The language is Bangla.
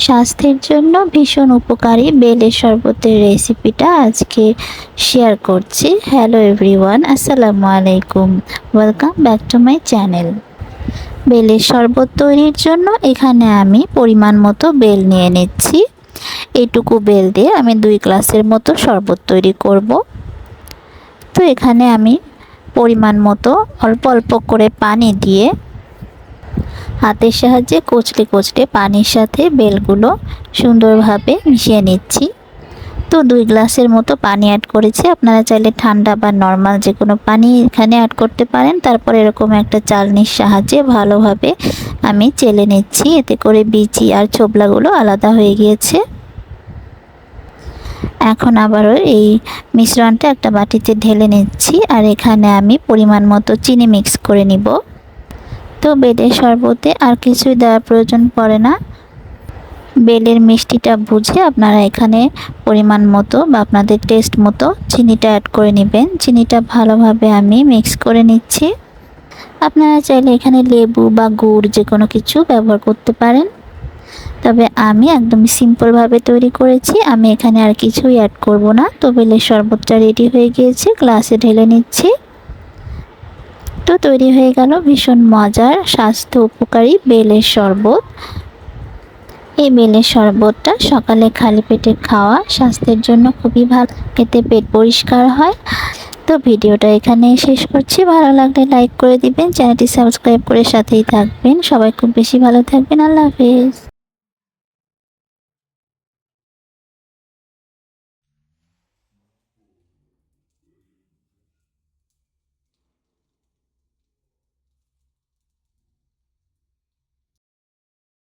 স্বাস্থ্যের জন্য ভীষণ উপকারী বেলের শরবতের রেসিপিটা আজকে শেয়ার করছি। হ্যালো এভরিওয়ান, আসসালামু আলাইকুম। Welcome back to my channel. বেলের শরবত তৈরির জন্য এখানে আমি পরিমাণ মতো বেল নিয়ে নিচ্ছি। এইটুকু বেল দিয়ে আমি 2 গ্লাসের মতো শরবত তৈরি করব। তো এখানে আমি পরিমাণ মতো অল্প অল্প করে পানি দিয়ে হাতের সাহায্যে কচলে কচলে পানির সাথে বেলগুলো সুন্দরভাবে মিশিয়ে নিচ্ছি। তো 2 গ্লাসের মতো পানি অ্যাড করেছি। আপনারা চাইলে ঠান্ডা বা নর্মাল যে কোনো পানি এখানে অ্যাড করতে পারেন। তারপর এরকম একটা চালনির সাহায্যে ভালোভাবে আমি চেলে নিচ্ছি, এতে করে বিচি আর ছোবলাগুলো আলাদা হয়ে গিয়েছে। এখন আবারও এই মিশ্রণটা একটা বাটিতে ঢেলে নিচ্ছি, আর এখানে আমি পরিমাণ মতো চিনি মিক্স করে নিব। তো বেলের শরবতে আর কিছুই দেওয়ার প্রয়োজন পড়ে না। বেলের মিষ্টিটা বুঝে আপনারা এখানে পরিমাণ মতো বা আপনাদের টেস্ট মতো চিনিটা অ্যাড করে নেবেন। চিনিটা ভালোভাবে আমি মিক্স করে নিচ্ছি। আপনারা চাইলে এখানে লেবু বা গুড় যে কোনো কিছু ব্যবহার করতে পারেন, তবে আমি একদম সিম্পলভাবে তৈরি করেছি। আমি এখানে আর কিছুই অ্যাড করব না। তো বেলের শরবতটা রেডি হয়ে গিয়েছে, গ্লাসে ঢেলে নিচ্ছি। তো তৈরি হয়ে গেল ভীষণ মজার স্বাস্থ্য উপকারী বেলের শরবত। এই বেলের শরবতটা সকালে খালি পেটে খাওয়া স্বাস্থ্যের জন্য খুবই ভালো, এতে পেট পরিষ্কার হয়। তো ভিডিওটা এখানে শেষ করছি। ভালো লাগলে লাইক করে দিবেন, চ্যানেলটি সাবস্ক্রাইব করে সাথেই থাকবেন। সবাই খুব বেশি ভালো থাকবেন। আল্লাহ হাফেজ।